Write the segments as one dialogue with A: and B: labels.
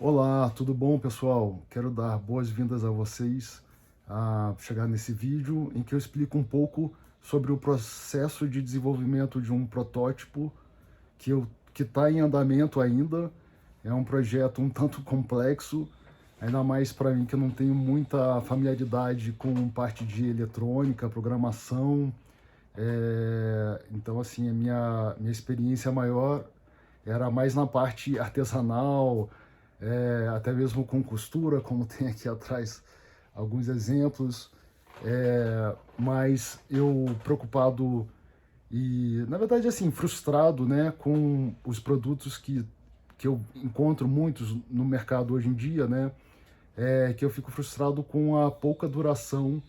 A: Olá, tudo bom, pessoal? Quero dar boas-vindas a vocês a chegar nesse vídeo em que eu explico um pouco sobre o processo de desenvolvimento de um protótipo que está em andamento ainda. É um projeto um tanto complexo, ainda mais para mim que eu não tenho muita familiaridade com parte de eletrônica, programação. Então, assim, a minha experiência maior era mais na parte artesanal, até mesmo com costura, como tem aqui atrás alguns exemplos. Mas eu preocupado e, na verdade, assim, frustrado, né, com os produtos que eu encontro muitos no mercado hoje em dia, né, que eu fico frustrado com a pouca duração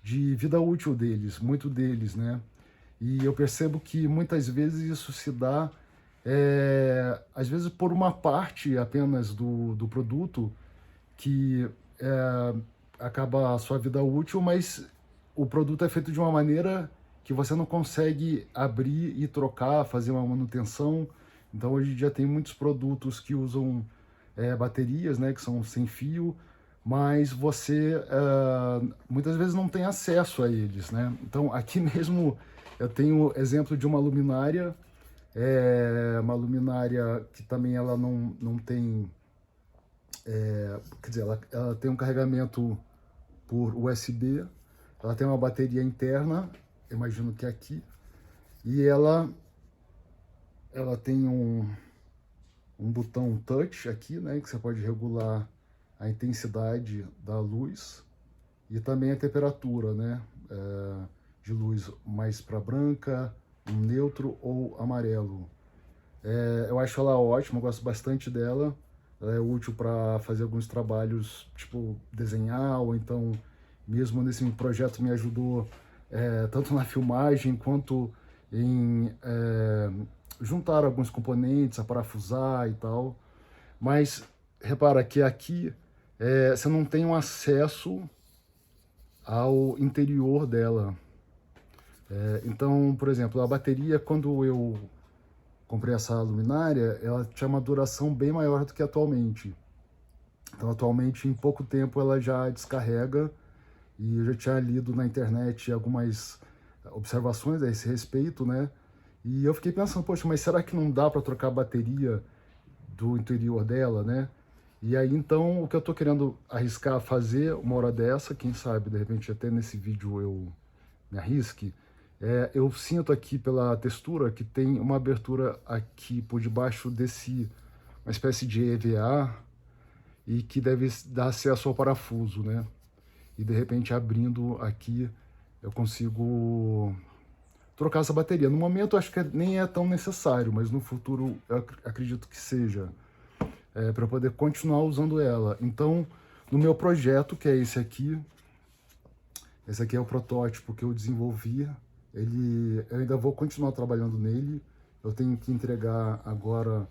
A: de vida útil deles, muito deles, né? E eu percebo que muitas vezes isso se dá, às vezes por uma parte apenas do produto, que acaba a sua vida útil, mas o produto é feito de uma maneira que você não consegue abrir e trocar, fazer uma manutenção. Então hoje em dia tem muitos produtos que usam baterias, né, que são sem fio, mas você muitas vezes não tem acesso a eles, né? Então aqui mesmo eu tenho exemplo de uma luminária que também ela não tem, quer dizer, ela tem um carregamento por USB, ela tem uma bateria interna, imagino que é aqui, e ela tem um botão touch aqui, né, que você pode regular a intensidade da luz e também a temperatura, né, de luz mais para branca, um neutro ou amarelo. Eu acho ela ótima, eu gosto bastante dela. Ela é útil para fazer alguns trabalhos, tipo desenhar, ou então, mesmo nesse projeto, me ajudou tanto na filmagem quanto em juntar alguns componentes, a parafusar e tal. Mas repara que aqui você não tem um acesso ao interior dela. Então, por exemplo, a bateria, quando eu comprei essa luminária, ela tinha uma duração bem maior do que atualmente. Então, atualmente, em pouco tempo, ela já descarrega, e eu já tinha lido na internet algumas observações a esse respeito, né? E eu fiquei pensando, poxa, mas será que não dá para trocar a bateria do interior dela, né? E aí, então, o que eu tô querendo arriscar fazer uma hora dessa, quem sabe, de repente, até nesse vídeo eu me arrisque, eu sinto aqui pela textura que tem uma abertura aqui por debaixo desse, uma espécie de EVA, e que deve dar acesso ao parafuso, né? E de repente abrindo aqui eu consigo trocar essa bateria. No momento acho que nem é tão necessário, mas no futuro eu acredito que seja, para poder continuar usando ela. Então, no meu projeto, que é esse aqui é o protótipo que eu desenvolvi. Eu ainda vou continuar trabalhando nele. Eu tenho que entregar agora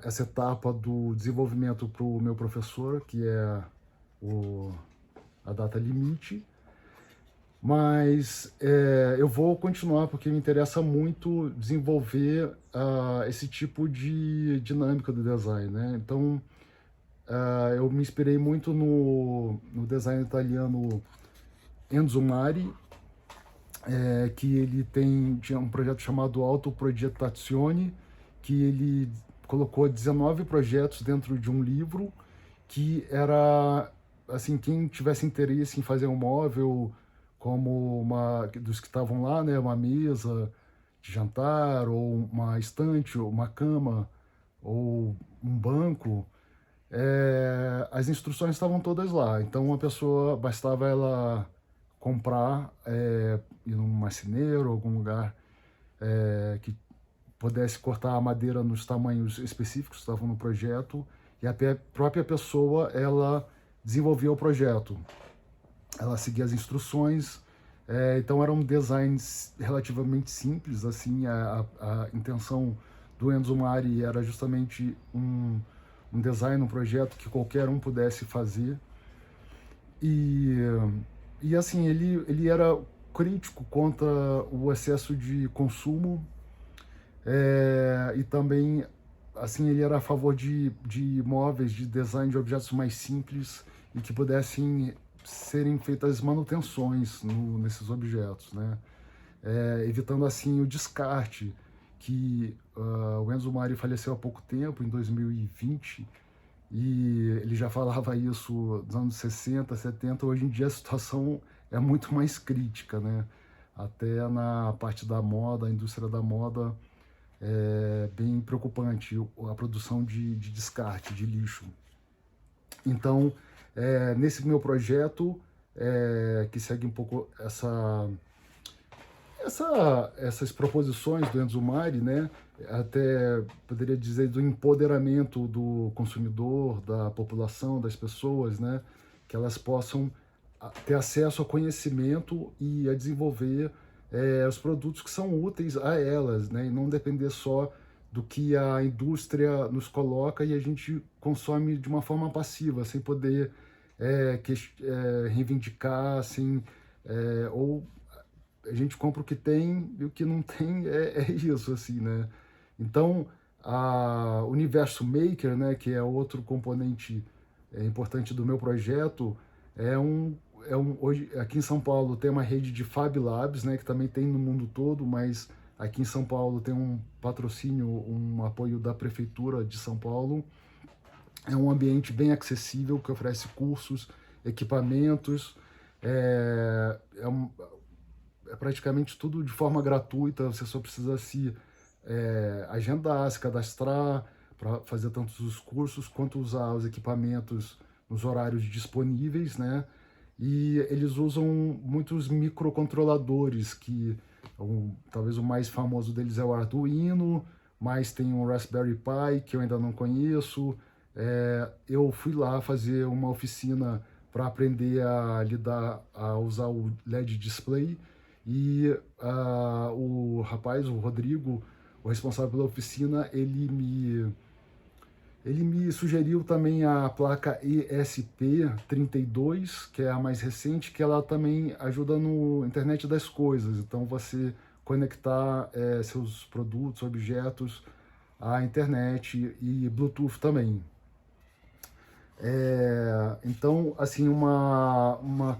A: essa etapa do desenvolvimento para o meu professor, que é a data limite. Mas eu vou continuar porque me interessa muito desenvolver esse tipo de dinâmica do design, né? Então, eu me inspirei muito no design italiano Enzo Mari, que ele tinha um projeto chamado Autoprogettazione, que ele colocou 19 projetos dentro de um livro, que era, assim, quem tivesse interesse em fazer um móvel, como uma dos que estavam lá, né, uma mesa de jantar, ou uma estante, ou uma cama, ou um banco, as instruções estavam todas lá. Então, uma pessoa, bastava ela comprar, ir num marceneiro, algum lugar que pudesse cortar a madeira nos tamanhos específicos que estavam no projeto, e a própria pessoa, ela desenvolvia o projeto. Ela seguia as instruções, então era um design relativamente simples, assim, a intenção do Enzo Mari era justamente um design, um projeto que qualquer um pudesse fazer. E, e assim, ele era crítico contra o excesso de consumo, e também assim, ele era a favor de móveis, de design de objetos mais simples e que pudessem serem feitas manutenções nesses objetos, né? Evitando assim o descarte, que o Enzo Mari faleceu há pouco tempo, em 2020, e ele já falava isso nos anos 60, 70. Hoje em dia a situação é muito mais crítica, né? Até na parte da moda, a indústria da moda, é bem preocupante a produção de descarte, de lixo. Então, nesse meu projeto, que segue um pouco essas proposições do Enzo Mari, né? Até poderia dizer do empoderamento do consumidor, da população, das pessoas, né? Que elas possam ter acesso ao conhecimento e a desenvolver os produtos que são úteis a elas, né? E não depender só do que a indústria nos coloca e a gente consome de uma forma passiva, sem poder reivindicar, assim, ou a gente compra o que tem e o que não tem é isso, assim, né? Então, o Universo Maker, né, que é outro componente importante do meu projeto, hoje, aqui em São Paulo tem uma rede de Fab Labs, né, que também tem no mundo todo, mas aqui em São Paulo tem um patrocínio, um apoio da Prefeitura de São Paulo. É um ambiente bem acessível, que oferece cursos, equipamentos, é praticamente tudo de forma gratuita, você só precisa se agendar, se cadastrar para fazer tanto os cursos quanto usar os equipamentos nos horários disponíveis, né? E eles usam muitos microcontroladores, que talvez o mais famoso deles é o Arduino, mas tem um Raspberry Pi, que eu ainda não conheço. Eu fui lá fazer uma oficina para aprender a usar o LED display, e o rapaz, o Rodrigo, o responsável pela oficina, ele me sugeriu também a placa ESP32, que é a mais recente, que ela também ajuda no Internet das Coisas. Então, você conectar seus produtos, objetos à internet e Bluetooth também. Então, assim, uma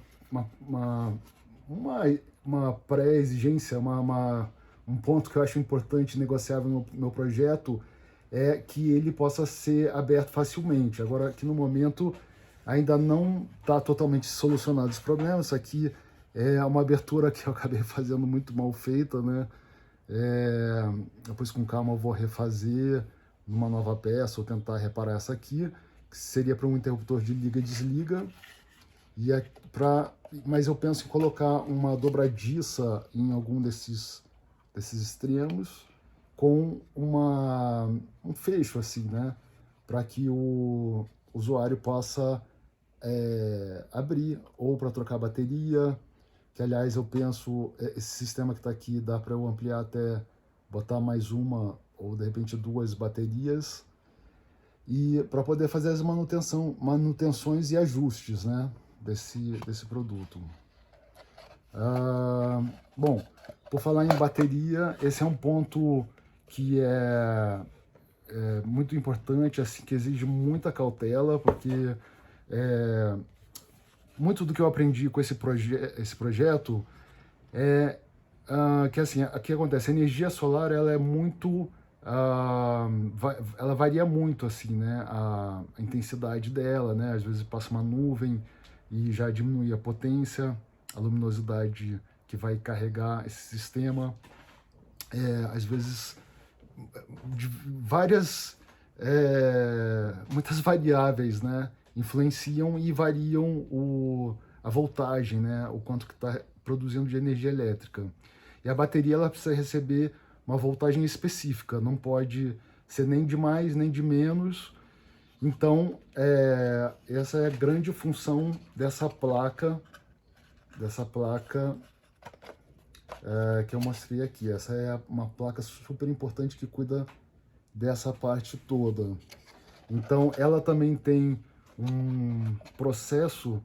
A: pré-exigência, um ponto que eu acho importante negociável no meu projeto é que ele possa ser aberto facilmente. Agora, aqui no momento, ainda não está totalmente solucionado esse problema. Isso aqui é uma abertura que eu acabei fazendo muito mal feita, né? Depois, com calma, eu vou refazer numa nova peça ou tentar reparar essa aqui, que seria para um interruptor de liga e desliga. Mas eu penso em colocar uma dobradiça em algum desses extremos, com um fecho, assim, né? Para que o usuário possa abrir, ou para trocar bateria, que aliás eu penso, esse sistema que está aqui dá para eu ampliar até botar mais uma ou de repente duas baterias, e para poder fazer as manutenções e ajustes, né, desse produto. Bom, por falar em bateria, esse é um ponto que é muito importante, assim, que exige muita cautela, porque muito do que eu aprendi com esse projeto é que, assim, o que acontece, a energia solar, ela é muito, ela varia muito, assim, né, a intensidade dela, né, às vezes passa uma nuvem e já diminui a potência, a luminosidade que vai carregar esse sistema, às vezes de muitas variáveis, né, influenciam e variam a voltagem, né, o quanto que está produzindo de energia elétrica. E a bateria, ela precisa receber uma voltagem específica, não pode ser nem de mais nem de menos. Então, essa é a grande função dessa placa que eu mostrei aqui. Essa é uma placa super importante que cuida dessa parte toda. Então, ela também tem um processo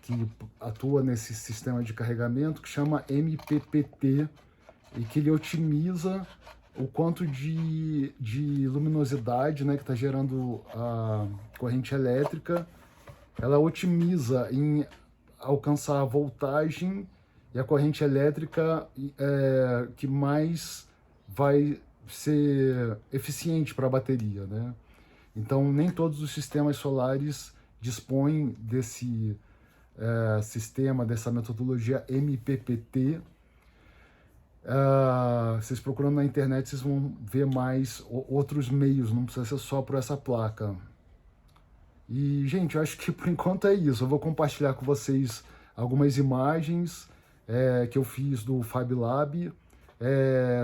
A: que atua nesse sistema de carregamento que chama MPPT, e que ele otimiza o quanto de luminosidade, né, que está gerando a corrente elétrica, ela otimiza em alcançar a voltagem e a corrente elétrica que mais vai ser eficiente para a bateria, né? Então, nem todos os sistemas solares dispõem desse sistema, dessa metodologia MPPT. Vocês procurando na internet, vocês vão ver mais outros meios, não precisa ser só por essa placa. E, gente, eu acho que por enquanto é isso. Eu vou compartilhar com vocês algumas imagens que eu fiz do FabLab,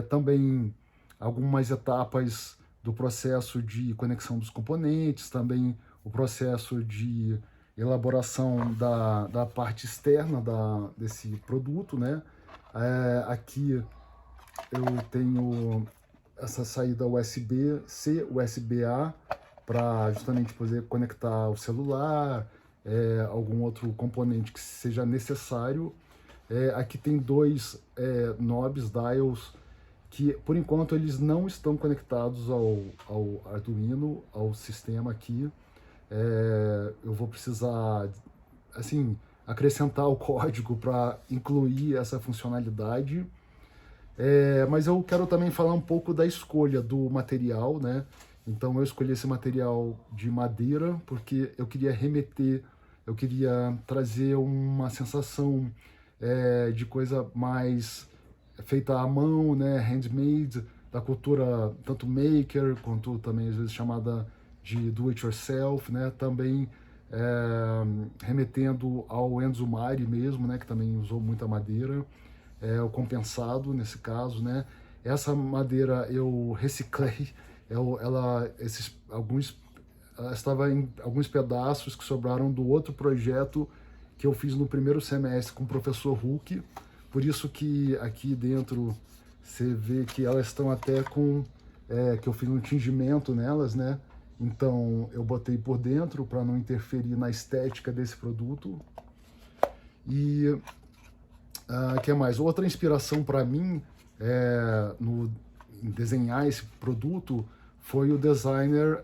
A: também algumas etapas do processo de conexão dos componentes, também o processo de elaboração da parte externa desse produto, né? Aqui eu tenho essa saída USB-C, USB-A, para justamente poder conectar o celular, algum outro componente que seja necessário. Aqui tem dois knobs, dials, que por enquanto eles não estão conectados ao Arduino, ao sistema aqui. Eu vou precisar, assim, acrescentar o código para incluir essa funcionalidade. Mas eu quero também falar um pouco da escolha do material, né? Então eu escolhi esse material de madeira porque eu queria remeter, eu queria trazer uma sensação de coisa mais feita à mão, né, handmade, da cultura tanto maker quanto também às vezes chamada de do it yourself, né, também remetendo ao Enzo Mari mesmo, né, que também usou muita madeira, o compensado nesse caso, né. Essa madeira eu reciclei, ela estava em alguns pedaços que sobraram do outro projeto que eu fiz no primeiro semestre com o professor Huck, por isso que aqui dentro você vê que elas estão até com, que eu fiz um tingimento nelas, né? Então eu botei por dentro para não interferir na estética desse produto. E que mais? Outra inspiração para mim em desenhar esse produto foi o designer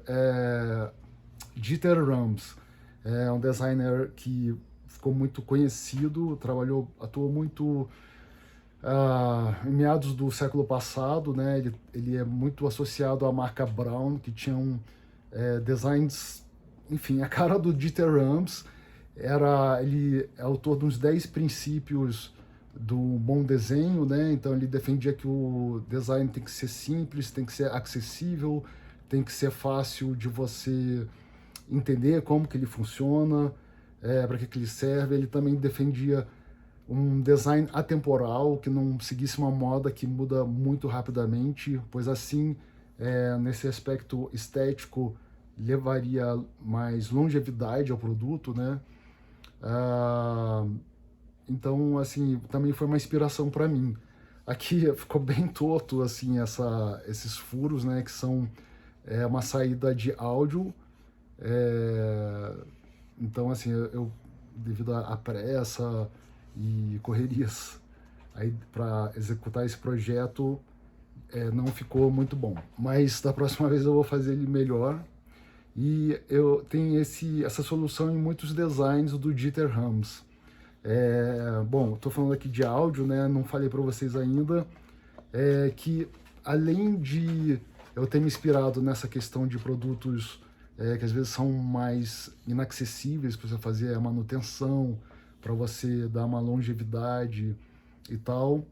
A: Dieter Rams. É um designer que ficou muito conhecido, atuou muito em meados do século passado, né? Ele é muito associado à marca Braun, que tinham designs, enfim, a cara do Dieter Rams. Ele é autor de uns 10 princípios do bom desenho, né? Então ele defendia que o design tem que ser simples, tem que ser acessível, tem que ser fácil de você entender como que ele funciona, para que ele serve. Ele também defendia um design atemporal, que não seguisse uma moda que muda muito rapidamente, pois assim, nesse aspecto estético, levaria mais longevidade ao produto, né? Então, assim, também foi uma inspiração para mim. Aqui ficou bem torto, assim, esses furos, né, que são uma saída de áudio. Então, assim, eu devido à pressa e correrias aí para executar esse projeto, não ficou muito bom. Mas da próxima vez eu vou fazer ele melhor. E eu tenho essa solução em muitos designs do Dieter Rams. Bom, estou falando aqui de áudio, né? Não falei para vocês ainda que além de eu ter me inspirado nessa questão de produtos que às vezes são mais inacessíveis para você fazer a manutenção, para você dar uma longevidade e tal,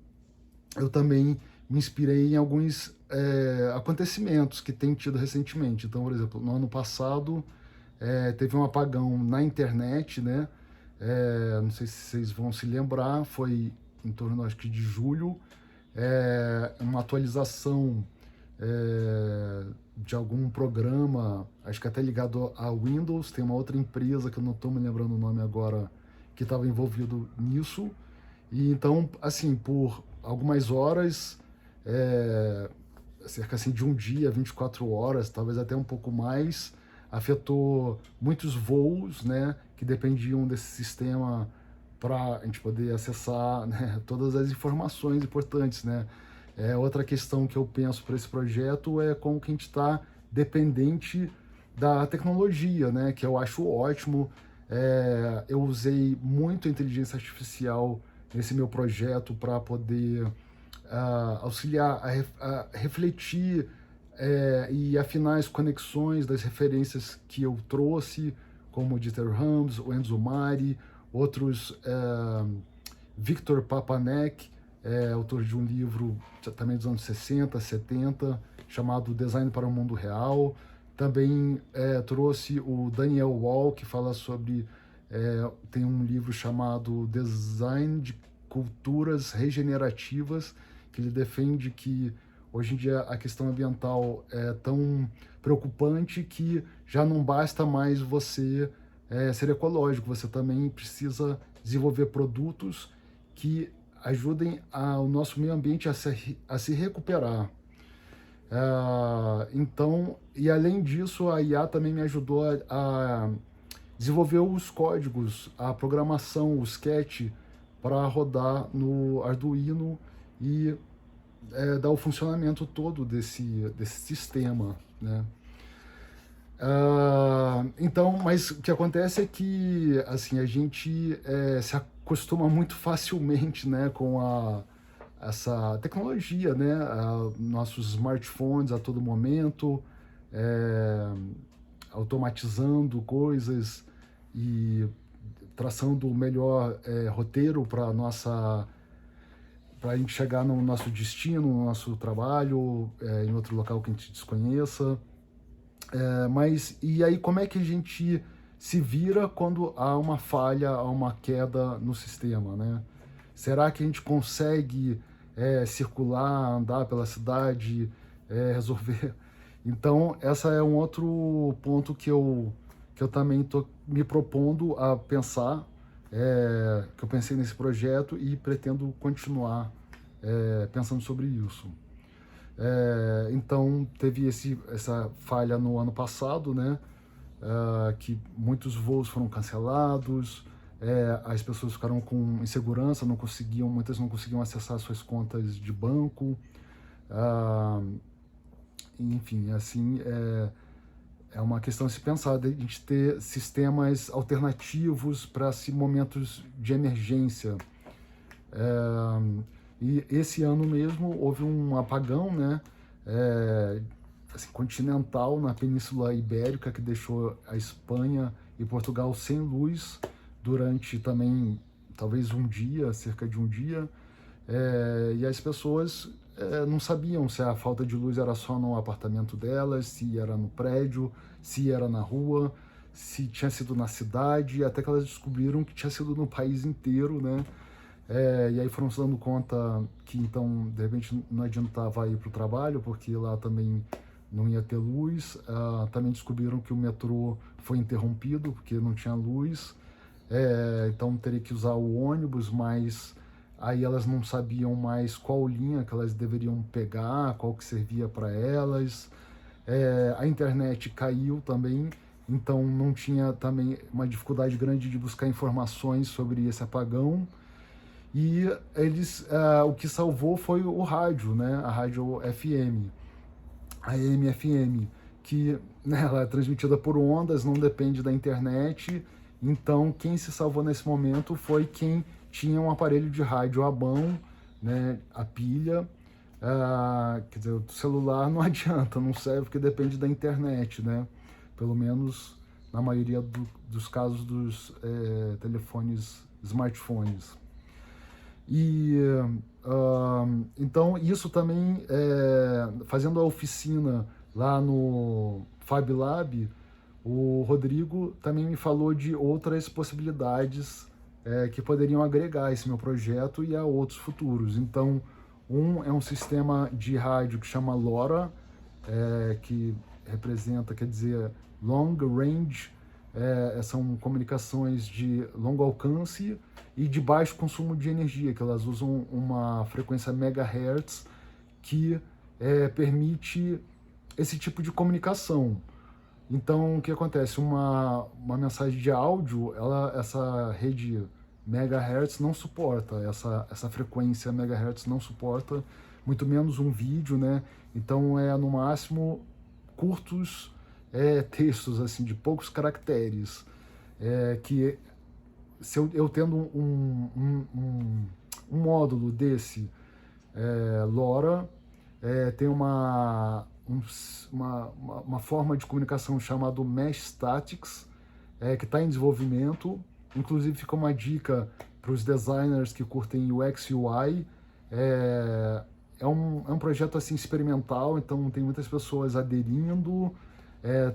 A: eu também me inspirei em alguns acontecimentos que tem tido recentemente. Então, por exemplo, no ano passado teve um apagão na internet, né? Não sei se vocês vão se lembrar, foi em torno, acho que de julho, uma atualização de algum programa, acho que até ligado a Windows. Tem uma outra empresa que eu não estou me lembrando o nome agora, que estava envolvido nisso. E então, assim, por algumas horas, cerca assim, de um dia, 24 horas, talvez até um pouco mais, afetou muitos voos, né, que dependiam desse sistema para a gente poder acessar, né, todas as informações importantes, né. Outra questão que eu penso para esse projeto é como que a gente está dependente da tecnologia, né? Que eu acho ótimo. Eu usei muito a inteligência artificial nesse meu projeto para poder auxiliar a refletir e afinar as conexões das referências que eu trouxe, como o Dieter Rams, o Enzo Mari, outros, Victor Papanek, autor de um livro também dos anos 60, 70, chamado Design para o Mundo Real. Também trouxe o Daniel Wall, que fala sobre, tem um livro chamado Design de Culturas Regenerativas, que ele defende que hoje em dia a questão ambiental é tão preocupante que já não basta mais você ser ecológico, você também precisa desenvolver produtos que ajudem o nosso meio ambiente a se recuperar. Então, e além disso, a IA também me ajudou a desenvolver os códigos, a programação, o sketch para rodar no Arduino e dar o funcionamento todo desse sistema, né? Então, mas o que acontece é que assim, a gente se acostuma muito facilmente, né, com essa tecnologia, né? Nossos smartphones a todo momento, automatizando coisas e traçando o melhor roteiro para a gente chegar no nosso destino, no nosso trabalho, em outro local que a gente desconheça. Mas e aí como é que a gente se vira quando há uma falha, há uma queda no sistema, né? Será que a gente consegue circular, andar pela cidade, resolver? Então, essa é um outro ponto que eu também estou me propondo a pensar, que eu pensei nesse projeto e pretendo continuar pensando sobre isso. Então, teve essa falha no ano passado, né? Que muitos voos foram cancelados, as pessoas ficaram com insegurança, muitas não conseguiam acessar suas contas de banco, enfim, assim, é uma questão a se pensar, de a gente ter sistemas alternativos para momentos de emergência. E esse ano mesmo houve um apagão, né? Assim, continental na Península Ibérica, que deixou a Espanha e Portugal sem luz durante também talvez um dia, cerca de um dia, e as pessoas não sabiam se a falta de luz era só no apartamento delas, se era no prédio, se era na rua, se tinha sido na cidade, até que elas descobriram que tinha sido no país inteiro, né? E aí foram se dando conta que então de repente não adiantava ir para o trabalho, porque lá também não ia ter luz. Também descobriram que o metrô foi interrompido porque não tinha luz, então teria que usar o ônibus, mas aí elas não sabiam mais qual linha que elas deveriam pegar, qual que servia para elas. A internet caiu também, então não tinha também uma dificuldade grande de buscar informações sobre esse apagão. E o que salvou foi o rádio, né? A rádio FM, a AM FM, que, né, ela é transmitida por ondas, não depende da internet. Então, quem se salvou nesse momento foi quem tinha um aparelho de rádio à mão, né? A pilha. Quer dizer, o celular não adianta, não serve porque depende da internet, né? Pelo menos na maioria dos casos dos telefones, smartphones. E então isso também, fazendo a oficina lá no Fab Lab, o Rodrigo também me falou de outras possibilidades que poderiam agregar esse meu projeto e a outros futuros. Então, é um sistema de rádio que chama LoRa, que representa, quer dizer, Long Range, são comunicações de longo alcance e de baixo consumo de energia, que elas usam uma frequência megahertz que permite esse tipo de comunicação. Então, o que acontece? Uma mensagem de áudio, essa rede megahertz não suporta, essa frequência megahertz não suporta, muito menos um vídeo, né? Então no máximo curtos textos assim de poucos caracteres, que se eu tendo um módulo desse LoRa, tem uma forma de comunicação chamada Mesh Statics, que está em desenvolvimento. Inclusive fica uma dica para os designers que curtem UX e UI. É um projeto assim experimental, então tem muitas pessoas aderindo,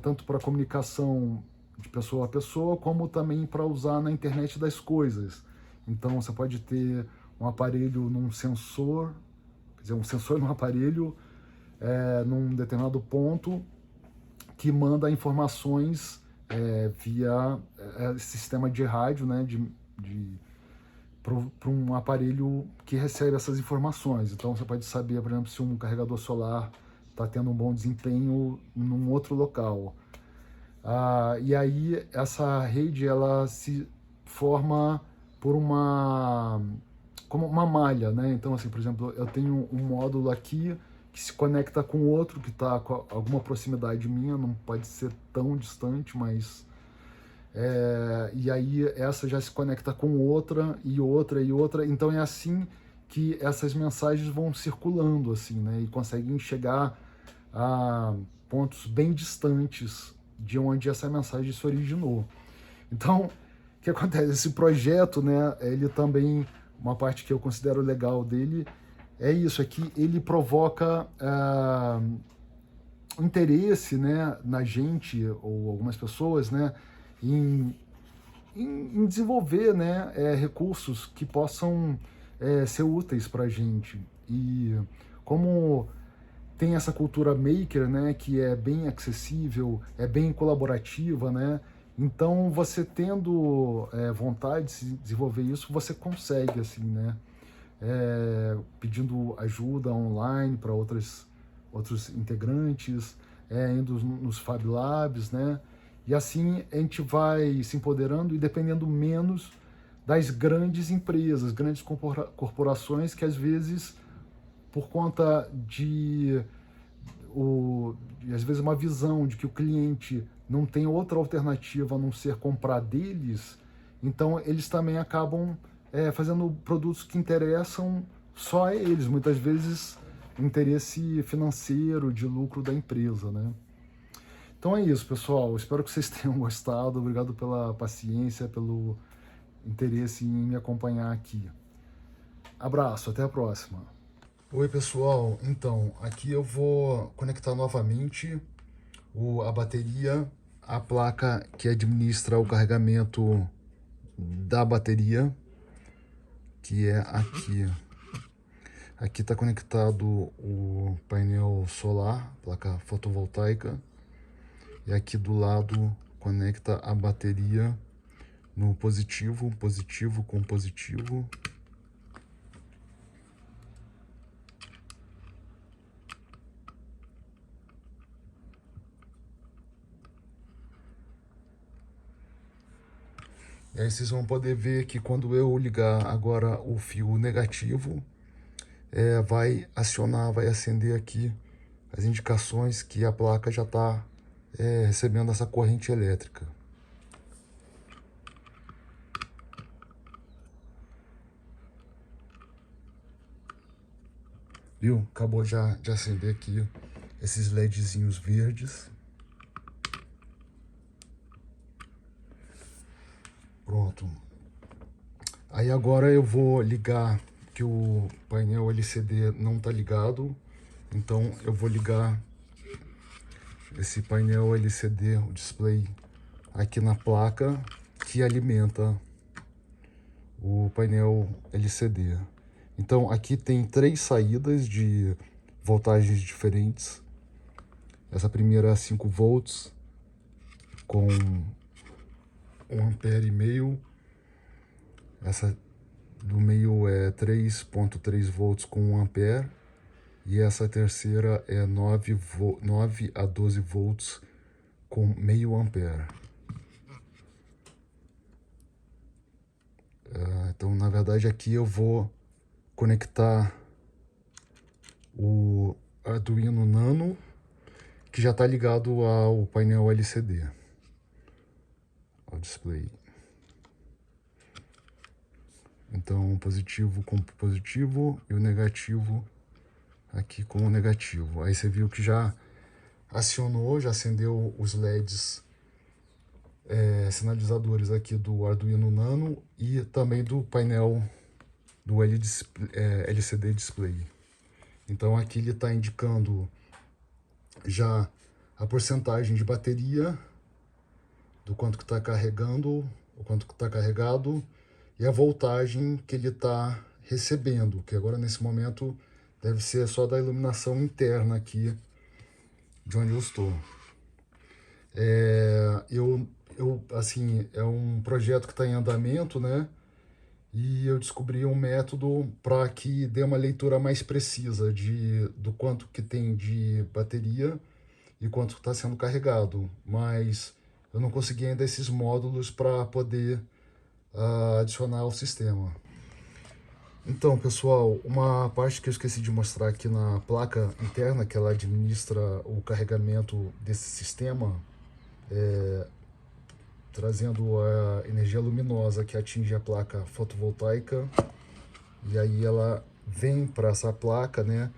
A: tanto para comunicação de pessoa a pessoa, como também para usar na internet das coisas. Então você pode ter um aparelho num sensor, quer dizer, um sensor num aparelho num determinado ponto que manda informações via sistema de rádio, né, para um aparelho que recebe essas informações. Então você pode saber, por exemplo, se um carregador solar está tendo um bom desempenho num outro local. E aí essa rede ela se forma por como uma malha, né? Então assim, por exemplo, eu tenho um módulo aqui que se conecta com outro que está com alguma proximidade minha, não pode ser tão distante, mas e aí essa já se conecta com outra e outra e outra. Então é assim que essas mensagens vão circulando, assim, né? E conseguem chegar a pontos bem distantes de onde essa mensagem se originou. Então, o que acontece? Esse projeto, né? Ele também, uma parte que eu considero legal dele é isso, é que ele provoca interesse, né, na gente ou algumas pessoas, né, em desenvolver, né, recursos que possam ser úteis para a gente. E como tem essa cultura maker, né, que é bem acessível, é bem colaborativa, né, então você tendo vontade de se desenvolver isso, você consegue, assim, né, pedindo ajuda online para outros integrantes, indo nos Fab Labs, né? E assim a gente vai se empoderando e dependendo menos das grandes empresas, grandes corporações que às vezes, por conta às vezes uma visão de que o cliente não tem outra alternativa a não ser comprar deles, então eles também acabam fazendo produtos que interessam só a eles, muitas vezes interesse financeiro, de lucro da empresa, né? Então é isso, pessoal. Espero que vocês tenham gostado. Obrigado pela paciência, pelo interesse em me acompanhar aqui. Abraço, até a próxima. Oi, pessoal. Então, aqui eu vou conectar novamente a bateria, a placa que administra o carregamento da bateria, que é aqui. Aqui está conectado o painel solar, placa fotovoltaica, e aqui do lado conecta a bateria no positivo, positivo com positivo. E aí vocês vão poder ver que quando eu ligar agora o fio negativo, vai acionar, vai acender aqui as indicações que a placa já está recebendo essa corrente elétrica. Viu? Acabou já de acender aqui esses LEDzinhos verdes. Pronto. Aí agora eu vou ligar, que o painel LCD não está ligado. Então eu vou ligar esse painel LCD, o display, aqui na placa que alimenta o painel LCD. Então aqui tem 3 saídas de voltagens diferentes. Essa primeira é 5 volts com 1,5 ampere. Essa do meio é 3,3 volts com 1 ampere. E essa terceira é 9 a 12 volts com meio ampere. Então, na verdade, aqui eu vou conectar o Arduino Nano, que já está ligado ao painel LCD, ao display. Então, positivo com positivo e o negativo aqui com o negativo. Aí você viu que já acionou, já acendeu os LEDs sinalizadores aqui do Arduino Nano e também do painel do LCD Display. Então aqui ele está indicando já a porcentagem de bateria, do quanto que está carregando, o quanto que está carregado, e a voltagem que ele está recebendo, que agora nesse momento deve ser só da iluminação interna aqui de onde eu estou. Assim, é um projeto que está em andamento, né? E eu descobri um método para que dê uma leitura mais precisa do quanto que tem de bateria e quanto está sendo carregado. Mas eu não consegui ainda esses módulos para poder adicionar ao sistema. Então, pessoal, uma parte que eu esqueci de mostrar aqui na placa interna, que ela administra o carregamento desse sistema, trazendo a energia luminosa que atinge a placa fotovoltaica, e aí ela vem para essa placa, né?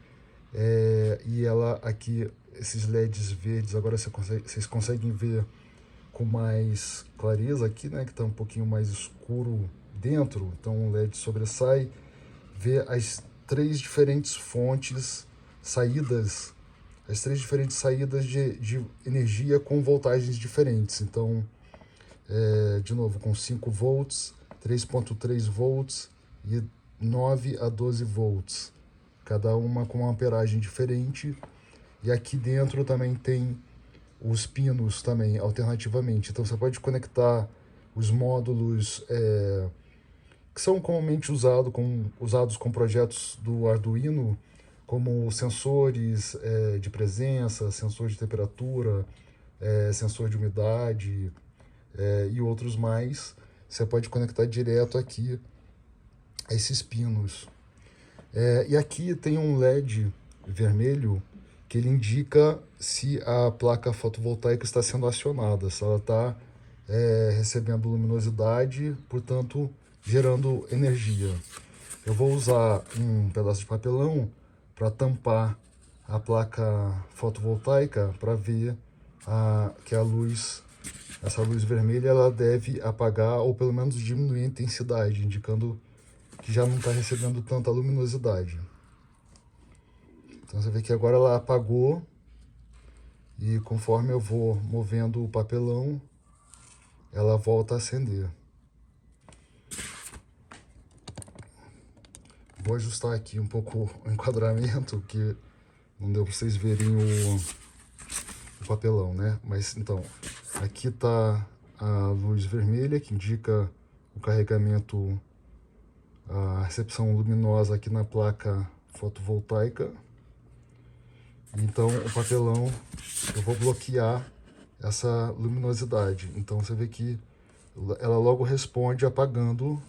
A: E ela aqui, esses LEDs verdes, agora vocês conseguem ver com mais clareza aqui, né? Que está um pouquinho mais escuro dentro, então o LED sobressai, vê as três diferentes fontes, saídas, as três diferentes saídas de energia com voltagens diferentes. Então, de novo, com 5 volts, 3.3 volts e 9 a 12 volts, cada uma com uma amperagem diferente. E aqui dentro também tem os pinos também, alternativamente. Então você pode conectar os módulos que são comumente usados com projetos do Arduino, como sensores de presença, sensor de temperatura, sensor de umidade, e outros mais. Você pode conectar direto aqui a esses pinos. E aqui tem um LED vermelho que ele indica se a placa fotovoltaica está sendo acionada, se ela está recebendo luminosidade, portanto gerando energia. Eu vou usar um pedaço de papelão para tampar a placa fotovoltaica para ver que essa luz vermelha, ela deve apagar ou pelo menos diminuir a intensidade, indicando que já não está recebendo tanta luminosidade. Então você vê que agora ela apagou e conforme eu vou movendo o papelão, ela volta a acender. Vou ajustar aqui um pouco o enquadramento, que não deu para vocês verem o papelão, né? Mas então, aqui está a luz vermelha que indica o carregamento, a recepção luminosa aqui na placa fotovoltaica. Então o papelão, eu vou bloquear essa luminosidade. Então você vê que ela logo responde apagando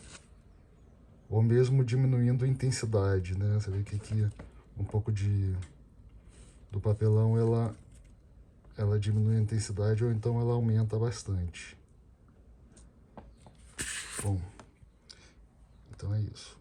A: ou mesmo diminuindo a intensidade, né? Você vê que aqui um pouco do papelão ela diminui a intensidade ou então ela aumenta bastante. Bom, então é isso.